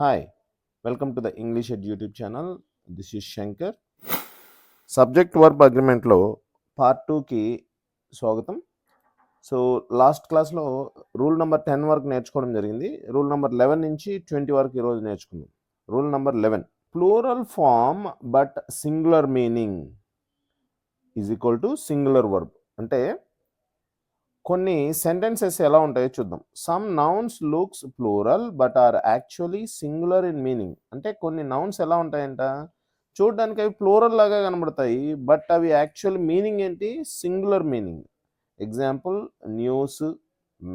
Hi, welcome to the English Ed YouTube channel. This is Shankar. Subject verb అగ్రిమెంట్లో part 2కి స్వాగతం. So last క్లాస్లో rule number 10 వరకు నేర్చుకోవడం జరిగింది. రూల్ నెంబర్ 11 నుంచి 20 వరకు ఈరోజు నేర్చుకుందాం. Rule number 11, plural form but singular meaning is equal to singular verb. అంటే కొన్ని సెంటెన్సెస్ ఎలా ఉంటాయో చూద్దాం. Some nouns looks plural but are actually singular in meaning. అంటే కొన్ని నౌన్స్ ఎలా ఉంటాయంట, చూడడానికి అవి ప్లూరల్ లాగా కనబడతాయి, బట్ అవి యాక్చువల్ మీనింగ్ ఏంటి, singular meaning. Example news,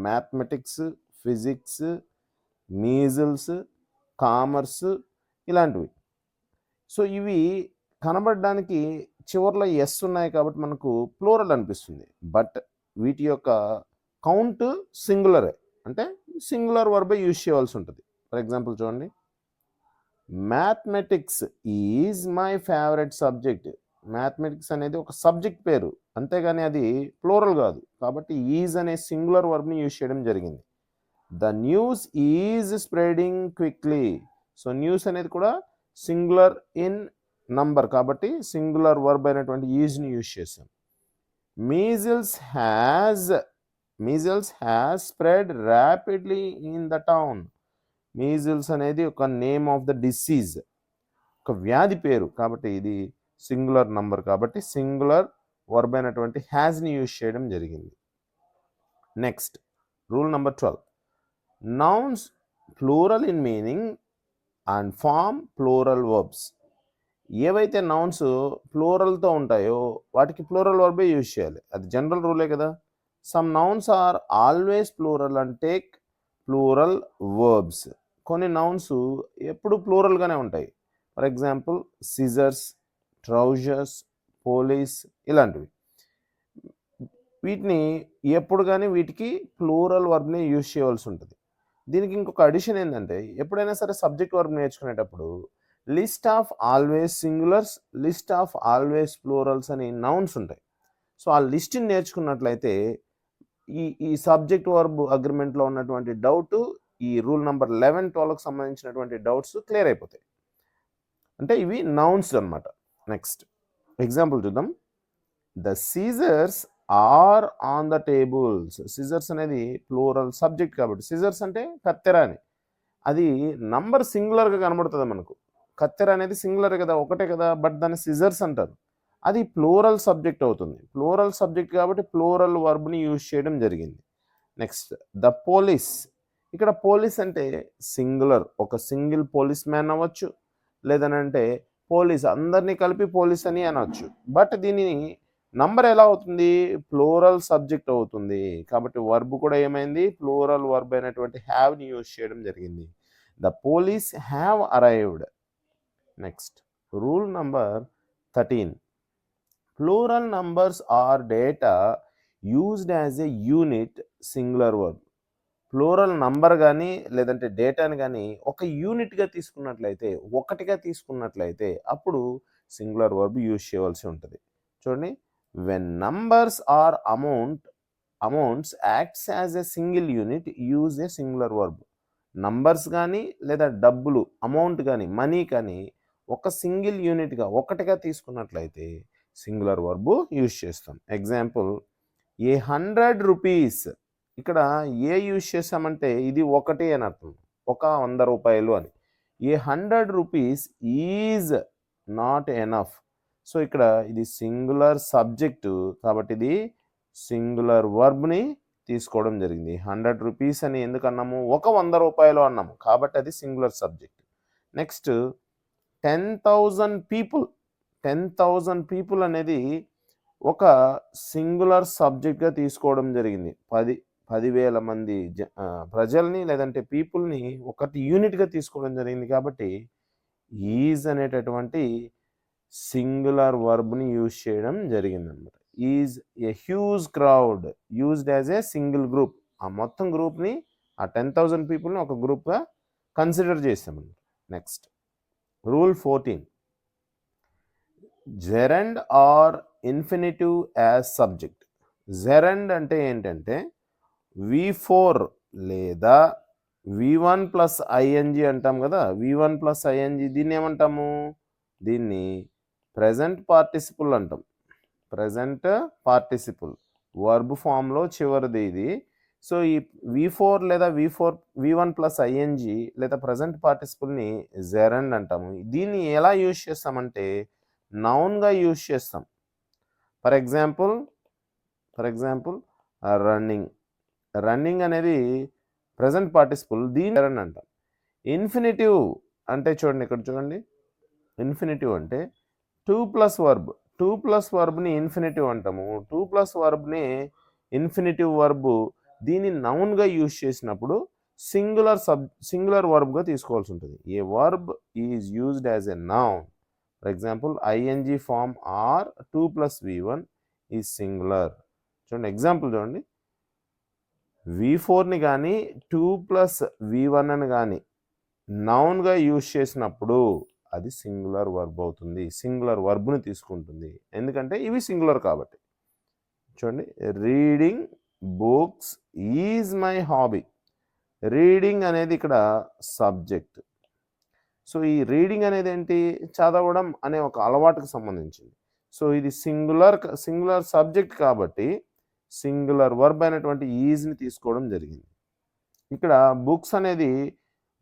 mathematics, physics, measles, commerce, ఇలాంటివి. సో ఇవి కనబడడానికి చివరిలో ఎస్ ఉన్నాయి కాబట్టి మనకు ప్లూరల్ అనిపిస్తుంది, బట్ వీటి యొక్క కౌంట్ సింగులరే. అంటే సింగులర్ వర్బే యూజ్ చేయవలసి ఉంటుంది. ఫర్ ఎగ్జాంపుల్ చూడండి, mathematics is my favourite subject. Mathematics అనేది ఒక సబ్జెక్ట్ పేరు, అంతేగాని అది ప్లూరల్ కాదు. కాబట్టి ఈజ్ అనే సింగులర్ వర్బ్ని యూజ్ చేయడం జరిగింది. The news is spreading quickly. So news అనేది కూడా సింగులర్ ఇన్ నంబర్ కాబట్టి సింగులర్ వర్బ్ అయినటువంటి ఈజ్ని యూజ్ చేసాం. Measles has spread rapidly in the town. Measles అనేది ఒక నేమ్ ఆఫ్ ద డిసీజ్, ఒక వ్యాధి పేరు, కాబట్టి ఇది సింగులర్ నంబర్ కాబట్టి సింగులర్ వర్బ్ అయినటువంటి హ్యాజ్ని యూజ్ చేయడం జరిగింది. Next rule number 12, nouns plural in meaning and form plural verbs. ఏవైతే నౌన్స్ ప్లూరల్తో ఉంటాయో వాటికి ప్లూరల్ వర్బే యూజ్ చేయాలి, అది జనరల్ రూలే కదా. Some nouns are always plural and take plural verbs. కొన్ని నౌన్స్ ఎప్పుడు ప్లూరల్గానే ఉంటాయి. For example scissors, trousers, police, ఇలాంటివి. వీటిని ఎప్పుడు కానీ వీటికి ప్లూరల్ వర్బ్ని యూజ్ చేయవలసి ఉంటుంది. దీనికి ఇంకొక అడిషన్ ఏంటంటే, ఎప్పుడైనా సరే సబ్జెక్ట్ వర్బ్ నేర్చుకునేటప్పుడు list of always singulars, list of always plurals అని నౌన్స్ ఉంటాయి. సో ఆ లిస్ట్ని నేర్చుకున్నట్లయితే ఈ సబ్జెక్ట్ వర్బ్ అగ్రిమెంట్లో ఉన్నటువంటి డౌట్, ఈ రూల్ నెంబర్ 11, 12కి సంబంధించినటువంటి డౌట్స్ క్లియర్ అయిపోతాయి. అంటే ఇవి నౌన్స్ అన్నమాట. నెక్స్ట్ ఎగ్జాంపుల్ చూద్దాం. The scissors are on the tables. Scissors అనేది ప్లూరల్ సబ్జెక్ట్ కాబట్టి, సీజర్స్ అంటే కత్తెర అని, అది నంబర్ సింగులర్గా కనబడుతుంది మనకు. కత్తెర అనేది సింగులర్ కదా, ఒకటే కదా, బట్ దాన్ని సిజర్స్ అంటారు. అది ప్లూరల్ సబ్జెక్ట్ అవుతుంది. ప్లూరల్ సబ్జెక్ట్ కాబట్టి ప్లూరల్ వర్బ్ని యూజ్ చేయడం జరిగింది. Next the police. ఇక్కడ పోలీస్ అంటే సింగులర్, ఒక సింగిల్ పోలీస్ మ్యాన్ అవ్వచ్చు, లేదనంటే పోలీస్ అందరినీ కలిపి పోలీస్ అని అనవచ్చు. బట్ దీనిని నంబర్ ఎలా అవుతుంది, ప్లూరల్ సబ్జెక్ట్ అవుతుంది. కాబట్టి వర్బ్ కూడా ఏమైంది, ప్లూరల్ వర్బ్ అయినటువంటి హ్యావ్ని యూజ్ చేయడం జరిగింది. The police have arrived. Next rule number 13, plural numbers are data used as a unit singular verb. Plural number కానీ లేదంటే డేటాని కానీ ఒక యూనిట్గా తీసుకున్నట్లయితే, ఒకటిగా తీసుకున్నట్లయితే అప్పుడు సింగులర్ వర్బ్ యూజ్ చేయవలసి ఉంటుంది. చూడండి, when numbers are amounts acts as a single unit use a singular verb. Numbers కానీ లేదా డబ్బులు, అమౌంట్ కానీ, మనీ కానీ ఒక సింగిల్ యూనిట్గా, ఒకటిగా తీసుకున్నట్లయితే సింగులర్ వర్బ్ యూజ్ చేస్తాం. ఎగ్జాంపుల్ ఏ 100 రూపీస్. ఇక్కడ ఏ యూజ్ చేసామంటే ఇది ఒకటి అని అర్థం, ఒక 100 రూపాయలు అని. ఏ 100 rupees is not enough. So ఇక్కడ ఇది సింగులర్ సబ్జెక్టు కాబట్టి ఇది సింగులర్ వర్బ్ని తీసుకోవడం జరిగింది. 100 రూపీస్ అని ఎందుకు అన్నాము, ఒక 100 రూపాయలు అన్నాము కాబట్టి అది singular subject. Next 10,000 people. 10,000 people అనేది ఒక సింగులర్ సబ్జెక్ట్గా తీసుకోవడం జరిగింది. 10,000 మంది ప్రజల్ని లేదంటే పీపుల్ని ఒకటి యూనిట్గా తీసుకోవడం జరిగింది కాబట్టి ఈజ్ అనేటటువంటి సింగులర్ వర్బ్ని యూజ్ చేయడం జరిగింది అనమాట. Is a huge crowd used as a single group. ఆ మొత్తం గ్రూప్ని, ఆ 10,000 పీపుల్ని ఒక గ్రూప్గా కన్సిడర్ చేసామన్నమాట. Next rule 14, gerund or infinitive as subject. Gerund అంటే ఏంటంటే V4 లేదా V1 ప్లస్ ఐఎన్జి అంటాం కదా, V1 ప్లస్ ఐఎన్జి దీన్ని ఏమంటాము, దీన్ని ప్రెజెంట్ పార్టిసిపుల్ అంటాం. ప్రెజెంట్ పార్టిసిపుల్ వర్బ్ ఫామ్లో చివరిది ఇది. సో ఈ V4 లేదా V1 ప్లస్ ఐఎన్జి లేదా ప్రెజెంట్ పార్టిసిపుల్ని జెరండ్ అంటాము. దీన్ని ఎలా యూజ్ చేస్తామంటే నౌన్గా యూజ్ చేస్తాం. ఫర్ ఎగ్జాంపుల్ రన్నింగ్ అనేది ప్రెజెంట్ పార్టిసిపుల్, దీని జెరండ్ అంటాం. ఇన్ఫినిటివ్ అంటే చూడండి, ఇక్కడ చూడండి, ఇన్ఫినిటివ్ అంటే 2 ప్లస్ వర్బ్ని ఇన్ఫినిటివ్ అంటాము. 2 ప్లస్ వర్బ్ని ఇన్ఫినిటివ్ వర్బ్, దీన్ని నౌన్గా యూజ్ చేసినప్పుడు సింగులర్ వర్బ్గా తీసుకోవాల్సి ఉంటుంది. A verb is used as a noun, for example I N G form or 2 plus V1 is singular. చూడండి ఎగ్జాంపుల్ చూడండి, V4ని కానీ 2 ప్లస్ V1 అని కానీ నౌన్గా యూజ్ చేసినప్పుడు అది సింగులర్ వర్బ్ అవుతుంది, సింగులర్ వర్బ్ని తీసుకుంటుంది, ఎందుకంటే ఇవి సింగులర్ కాబట్టి. చూడండి, reading books is my hobby. Reading అనేది ఇక్కడ సబ్జెక్ట్. సో ఈ రీడింగ్ అనేది ఏంటి, చదవడం అనే ఒక అలవాటుకు సంబంధించింది. సో ఇది సింగులర్ సబ్జెక్ట్ కాబట్టి సింగులర్ వర్బ్ అయినటువంటి ఈజ్ని తీసుకోవడం జరిగింది. ఇక్కడ బుక్స్ అనేది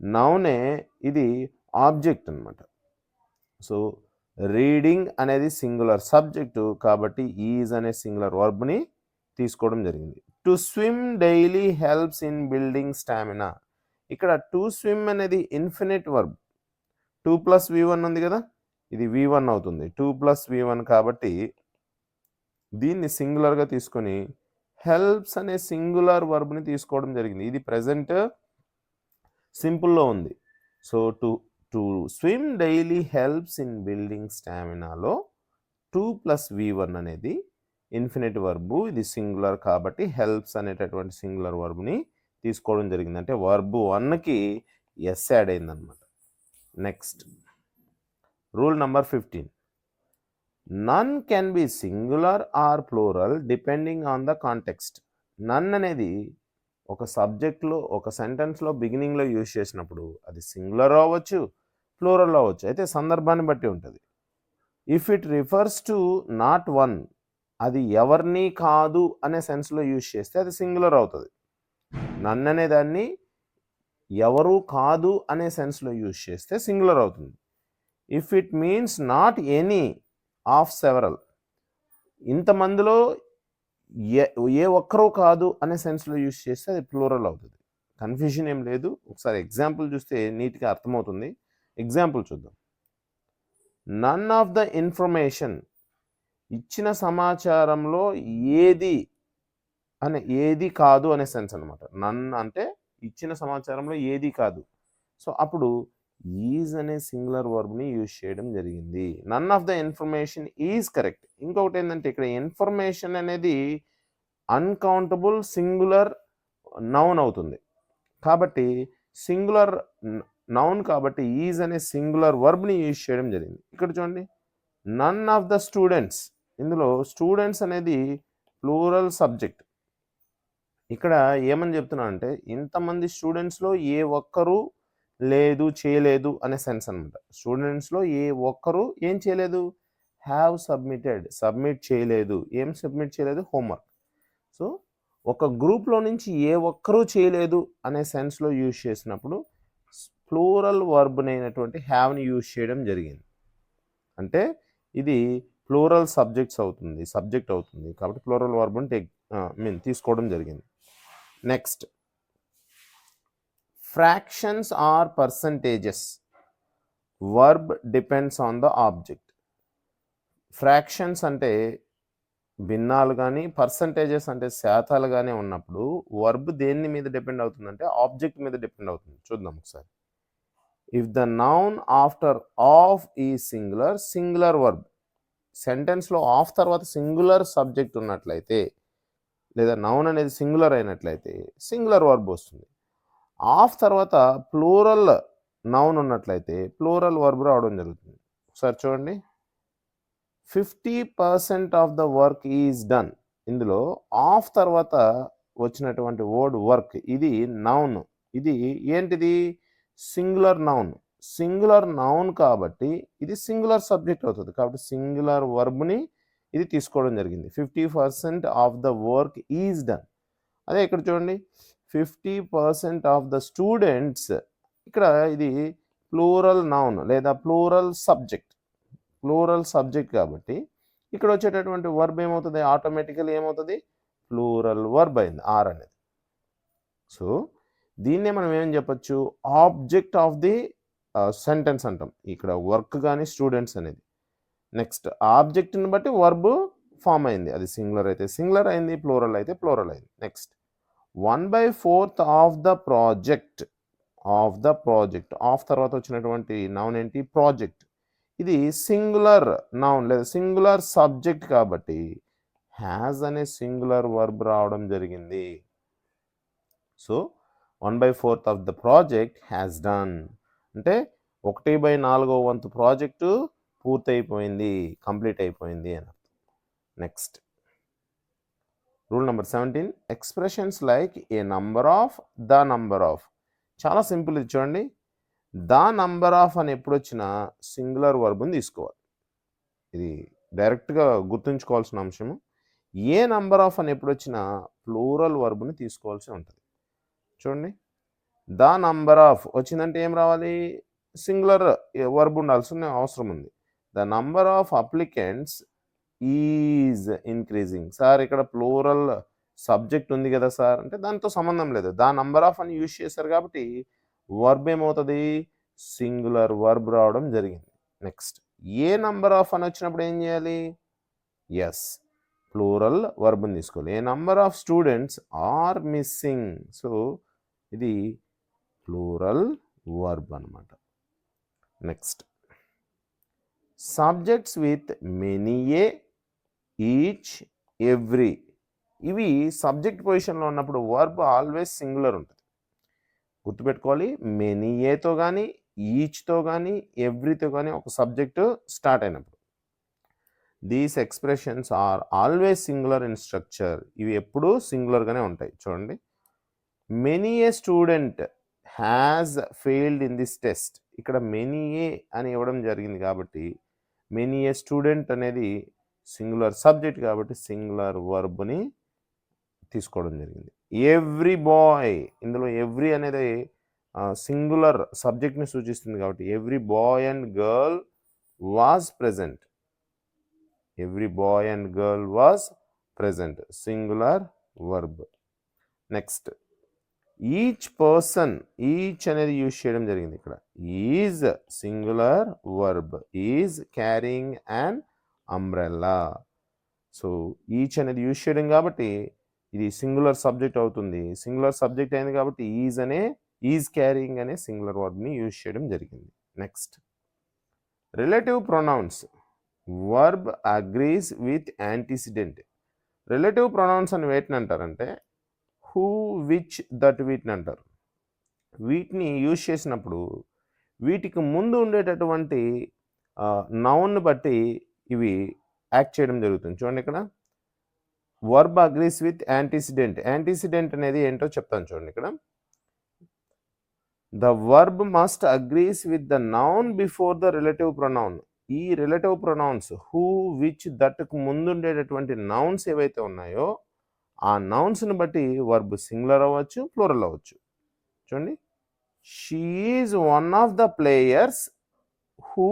నౌనే, ఇది ఆబ్జెక్ట్ అనమాట. సో రీడింగ్ అనేది సింగులర్ సబ్జెక్టు కాబట్టి ఈజ్ అనే సింగులర్ వర్బ్ని తీసుకోవడం జరిగింది. To swim daily helps in building stamina. ఇక్కడ టు స్విమ్ అనేది ఇన్ఫినిట్ వర్బ్. 2 ప్లస్ V1 ఉంది కదా, ఇది V1 అవుతుంది. 2 ప్లస్ V1 కాబట్టి దీన్ని సింగులర్గా తీసుకొని హెల్ప్స్ అనే సింగులర్ వర్బ్ని తీసుకోవడం జరిగింది. ఇది ప్రెజెంట్ సింపుల్లో ఉంది. So to swim daily helps in building స్టామినాలో 2 ప్లస్ V1 అనేది ఇన్ఫినిట్ వర్బు, ఇది సింగులర్ కాబట్టి హెల్ప్స్ అనేటటువంటి సింగులర్ వర్బ్ని తీసుకోవడం జరిగింది. అంటే వర్బు 1కి ఎస్ యాడ్ అయిందనమాట. Next rule number 15, none can be singular or plural depending on the context. None అనేది ఒక సబ్జెక్ట్లో ఒక సెంటెన్స్లో బిగినింగ్లో యూజ్ చేసినప్పుడు అది సింగులర్ అవ్వచ్చు, ప్లూరల్ అవ్వచ్చు, అయితే సందర్భాన్ని బట్టి ఉంటుంది. If it refers to not one, అది ఎవరిని కాదు అనే సెన్స్లో యూజ్ చేస్తే అది సింగులర్ అవుతుంది. నన్ అనే దాన్ని ఎవరు కాదు అనే సెన్స్లో యూజ్ చేస్తే సింగులర్ అవుతుంది. If it means not any of several, ఇంతమందిలో ఏ ఒక్కరూ కాదు అనే సెన్స్లో యూజ్ చేస్తే అది ప్లూరల్ అవుతుంది. కన్ఫ్యూజన్ ఏం లేదు, ఒకసారి ఎగ్జాంపుల్ చూస్తే నీట్గా అర్థమవుతుంది. ఎగ్జాంపుల్ చూద్దాం. నన్ ఆఫ్ ద ఇన్ఫర్మేషన్, ఇచ్చిన సమాచారంలో ఏది కాదు అనే సెన్స్ అనమాట. నన్ అంటే ఇచ్చిన సమాచారంలో ఏది కాదు. సో అప్పుడు ఈజ్ అనే సింగులర్ వర్బ్ని యూజ్ చేయడం జరిగింది. None of the information is correct. ఇంకొకటి ఏంటంటే ఇక్కడ ఇన్ఫర్మేషన్ అనేది అన్కౌంటబుల్ సింగులర్ నౌన్ అవుతుంది కాబట్టి సింగులర్ నౌన్ కాబట్టి ఈజ్ అనే సింగులర్ వర్బ్ని యూజ్ చేయడం జరిగింది. ఇక్కడ చూడండి, నన్ ఆఫ్ ద స్టూడెంట్స్, ఇందులో స్టూడెంట్స్ అనేది ప్లూరల్ సబ్జెక్ట్. ఇక్కడ ఏమని చెప్తున్నా అంటే ఇంతమంది స్టూడెంట్స్లో ఏ ఒక్కరూ లేదు, చేయలేదు అనే సెన్స్ అనమాట. స్టూడెంట్స్లో ఏ ఒక్కరు ఏం చేయలేదు, సబ్మిట్ చేయలేదు. ఏం సబ్మిట్ చేయలేదు, హోంవర్క్. సో ఒక గ్రూప్లో నుంచి ఏ ఒక్కరూ చేయలేదు అనే సెన్స్లో యూజ్ చేసినప్పుడు ప్లూరల్ వర్బ్ని అయినటువంటి హ్యావ్ని యూజ్ చేయడం జరిగింది. అంటే ఇది ప్లూరల్ సబ్జెక్ట్ అవుతుంది కాబట్టి ప్లూరల్ వర్బ్ని తీసుకోవడం జరిగింది. Next, fractions or percentages, verb depends on the object. Fractions అంటే భిన్నాలు కానీ, పర్సంటేజెస్ అంటే శాతాలు కానీ ఉన్నప్పుడు వర్బ్ దేని మీద డిపెండ్ అవుతుందంటే ఆబ్జెక్ట్ మీద డిపెండ్ అవుతుంది. చూద్దాం ఒకసారి. If the noun after of ఈ సింగులర్ వర్బ్, సెంటెన్స్లో ఆఫ్ తర్వాత సింగులర్ సబ్జెక్ట్ ఉన్నట్లయితే లేదా నౌన్ అనేది సింగులర్ అయినట్లయితే సింగులర్ వర్బ్ వస్తుంది. ఆఫ్ తర్వాత ప్లూరల్ నౌన్ ఉన్నట్లయితే ప్లూరల్ వర్బ్ రావడం జరుగుతుంది. ఒకసారి చూడండి, 50% of the work is done. ఇందులో ఆఫ్ తర్వాత వచ్చినటువంటి వర్డ్ వర్క్, ఇది నౌన్, ఇది ఏంటిది? సింగులర్ నౌన్ కాబట్టి ఇది సింగులర్ సబ్జెక్ట్ అవుతుంది. కాబట్టి సింగులర్ వర్బ్ని ఇది తీసుకోవడం జరిగింది. 50% of the work is done. అదే ఇక్కడ చూడండి, 50% ఆఫ్ ద స్టూడెంట్స్, ఇక్కడ ఇది ప్లూరల్ నౌన్ లేదా ప్లూరల్ సబ్జెక్ట్ కాబట్టి ఇక్కడ వచ్చేటటువంటి వర్బ్ ఏమవుతుంది? ఆటోమేటికల్లీ ఏమవుతుంది? ప్లూరల్ వర్బ్ అయింది ఆర్ అనేది. సో దీన్నే మనం ఏం చెప్పొచ్చు? ఆబ్జెక్ట్ ఆఫ్ ది సెంటెన్స్ అంటాం. ఇక్కడ వర్క్ కానీ స్టూడెంట్స్ అనేది. నెక్స్ట్ ఆబ్జెక్ట్ని బట్టి వర్బ్ ఫామ్ అయింది. అది సింగులర్ అయితే సింగులర్ అయింది, ప్లూరల్ అయితే ప్లూరల్ అయింది. Next 1/4 of the project. Of తర్వాత వచ్చినటువంటి నౌన్ ఏంటి? ప్రాజెక్ట్. ఇది సింగులర్ నౌన్ లేదా సింగులర్ సబ్జెక్ట్ కాబట్టి హ్యాస్ అనే సింగులర్ వర్బ్ రావడం జరిగింది. So 1/4 of the project has done అంటే 1/4 వంతు ప్రాజెక్టు పూర్తయిపోయింది, కంప్లీట్ అయిపోయింది అని. Next rule number 17, expressions like A number of, the number of. చాలా సింపుల్ ఇది చూడండి. ద నంబర్ ఆఫ్ అని ఎప్పుడు వచ్చినా సింగులర్ వర్బ్ని తీసుకోవాలి. ఇది డైరెక్ట్గా గుర్తుంచుకోవాల్సిన అంశము. ఏ నంబర్ ఆఫ్ అని ఎప్పుడు వచ్చినా ప్లూరల్ వర్బ్ని తీసుకోవాల్సి ఉంటుంది. చూడండి, ద నంబర్ ఆఫ్ వచ్చిందంటే ఏం రావాలి? సింగులర్ వర్బ్ ఉండాల్సిన అవసరం ఉంది. The number of applicants is increasing. Sir ఇక్కడ ప్లూరల్ సబ్జెక్ట్ ఉంది కదా సార్ అంటే దాంతో సంబంధం లేదు. ద నంబర్ ఆఫ్ అని యూజ్ చేశారు కాబట్టి వర్బ్ ఏమవుతుంది? సింగులర్ వర్బ్ రావడం జరిగింది. నెక్స్ట్ ఏ నంబర్ ఆఫ్ అని వచ్చినప్పుడు ఏం చేయాలి? ఎస్, ప్లూరల్ వర్బ్ని తీసుకోవాలి. A number of students are missing. So ఇది ప్లూరల్ వర్బ్ అన్నమాట. Next subjects with many a, each, every. ఇవి సబ్జెక్ట్ పొజిషన్లో ఉన్నప్పుడు వర్బ్ ఆల్వేస్ సింగులర్ ఉంటుంది. గుర్తుపెట్టుకోవాలి, మెనీ ఏతో కానీ ఈచ్తో కానీ ఎవ్రీతో కానీ ఒక సబ్జెక్టు స్టార్ట్ అయినప్పుడు. These expressions are always singular in structure. ఇవి ఎప్పుడూ సింగులర్గానే ఉంటాయి. చూడండి, many a student has failed in this test. ఇక్కడ మెనీ ఏ అని ఇవ్వడం జరిగింది కాబట్టి మెనీ ఏ స్టూడెంట్ అనేది సింగులర్ సబ్జెక్ట్ కాబట్టి సింగులర్ వర్బ్ని తీసుకోవడం జరిగింది. ఎవ్రీ బాయ్, ఇందులో ఎవ్రీ అనేది సింగులర్ సబ్జెక్ట్ని సూచిస్తుంది కాబట్టి every boy and girl was present. Every boy and girl was present, singular verb. Next each person, each అనేది యూజ్ చేయడం జరిగింది. ఇక్కడ is singular verb, is carrying and umbrella. So each అనేది యూజ్ చేయడం కాబట్టి ఇది సింగులర్ సబ్జెక్ట్ అవుతుంది. Singular subject అయింది కాబట్టి ఈజ్ క్యారింగ్ అనే సింగులర్ వర్బ్ని యూజ్ చేయడం జరిగింది. Next relative pronounce. Verb agrees with antecedent. Relative pronounce అని వేటిని అంటారంటే హూ, విచ్, దట్ వీటిని అంటారు. వీటిని యూజ్ చేసినప్పుడు వీటికి ముందు ఉండేటటువంటి నౌన్ని బట్టి ఇవి యాక్ట్ చేయడం జరుగుతుంది. చూడండి, ఇక్కడ verb agrees with antecedent. Antecedent అనేది ఏంటో చెప్తాను చూడండి. ఇక్కడ the verb must agrees with the noun before the relative pronoun. ఈ రిలేటివ్ ప్రొనౌన్స్ హూ, విచ్, దట్కు ముందు ఉండేటటువంటి నౌన్స్ ఏవైతే ఉన్నాయో ఆ నౌన్స్ని బట్టి వర్బ్ సింగులర్ అవ్వచ్చు, ప్లూరల్ అవ్వచ్చు. చూడండి, she is one of the players who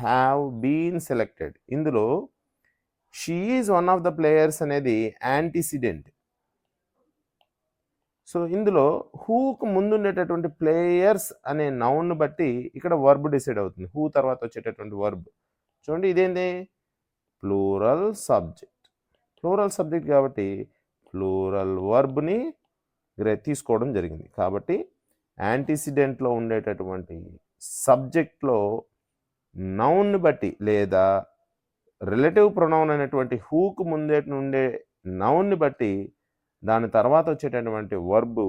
have been selected. ఇందులో she is one of the players అనేది యాంటిసిడెంట్. సో ఇందులో హూకు ముందు ఉండేటటువంటి ప్లేయర్స్ అనే నౌన్ను బట్టి ఇక్కడ వర్బ్ డిసైడ్ అవుతుంది. హూ తర్వాత వచ్చేటటువంటి వర్బ్. చూడండి, ఇదేంటి? Plural subject. ప్లూరల్ సబ్జెక్ట్ కాబట్టి ప్లూరల్ వర్బ్ని తీసుకోవడం జరిగింది. కాబట్టి యాంటిసిడెంట్లో ఉండేటటువంటి సబ్జెక్ట్లో నౌన్ని బట్టి లేదా రిలేటివ్ ప్రొనౌన్ అనేటువంటి హూకు ముందే ఉండే నౌన్ని బట్టి దాని తర్వాత వచ్చేటటువంటి వర్బ్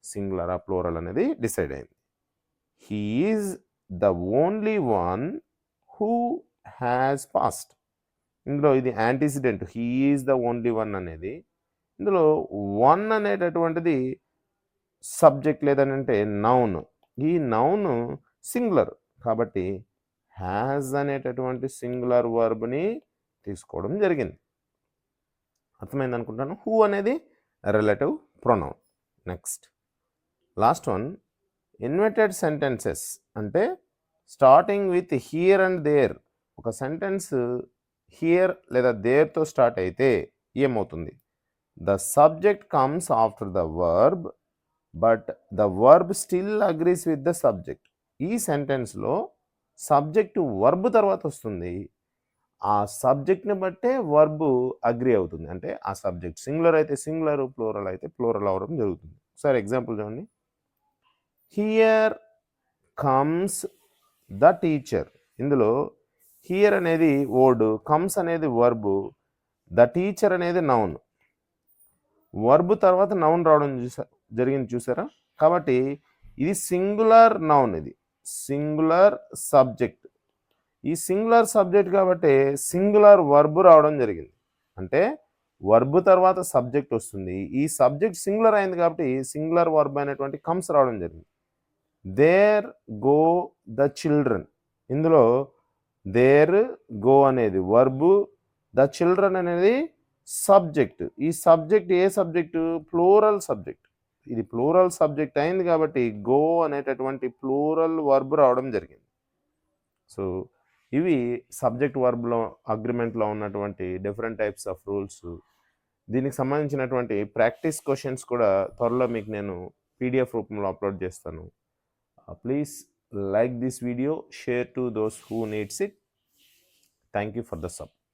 సింగులరా ప్లూరల్ అనేది డిసైడ్ అయింది. He is the only one who has passed. ఇందులో ఇది antecedent, he is the only one అనేది. ఇందులో వన్ అనేటటువంటిది సబ్జెక్ట్ లేదనంటే నౌన్. ఈ నౌన్ సింగులర్ కాబట్టి హ్యాస్ అనేటటువంటి సింగులర్ వర్బ్ని తీసుకోవడం జరిగింది. అర్థమైంది అనుకుంటాను. హూ అనేది relative pronoun. Next last one, inverted sentences అంటే starting with here and there. ఒక సెంటెన్స్ హియర్ లేదా దేర్తో స్టార్ట్ అయితే ఏమవుతుంది? The subject comes after the verb but the verb still agrees with the subject. ఈ సెంటెన్స్లో సబ్జెక్టు వర్బ్ తర్వాత వస్తుంది. ఆ సబ్జెక్ట్ని బట్టే వర్బ్ అగ్రి అవుతుంది. అంటే ఆ సబ్జెక్ట్ సింగులర్ అయితే సింగులర్, ప్లూరల్ అయితే ప్లూరల్ అవ్వడం జరుగుతుంది. ఒకసారి ఎగ్జాంపుల్ చూడండి. Here comes the teacher. ఇందులో హియర్ అనేది వర్డ్, కమ్స్ అనేది వర్బ్, ద టీచర్ అనేది నౌన్. వర్బ్ తర్వాత నౌన్ రావడం జరిగింది చూసారా? కాబట్టి ఇది సింగులర్ నౌన్, ఇది సింగులర్ సబ్జెక్ట్. ఈ సింగులర్ సబ్జెక్ట్ కాబట్టి సింగులర్ వర్బ్ రావడం జరిగింది. అంటే వర్బ్ తర్వాత సబ్జెక్ట్ వస్తుంది. ఈ సబ్జెక్ట్ సింగులర్ అయింది కాబట్టి సింగులర్ వర్బ్ అయినటువంటి కమ్స్ రావడం జరిగింది. There go the children. ఇందులో దేర్ గో అనేది వర్బు, ద చిల్డ్రన్ అనేది సబ్జెక్ట్. ఈ సబ్జెక్ట్ ఏ సబ్జెక్టు? Plural subject. ఇది ప్లూరల్ సబ్జెక్ట్ అయింది కాబట్టి గో అనేటటువంటి ప్లూరల్ వర్బ్ రావడం జరిగింది. సో ఇవి సబ్జెక్ట్ వర్బ్లో అగ్రిమెంట్లో ఉన్నటువంటి డిఫరెంట్ టైప్స్ ఆఫ్ రూల్స్. దీనికి సంబంధించినటువంటి ప్రాక్టీస్ క్వశ్చన్స్ కూడా త్వరలో మీకు నేను పీడిఎఫ్ రూపంలో అప్లోడ్ చేస్తాను. Please like this video, share to those who needs it. Thank you for the support.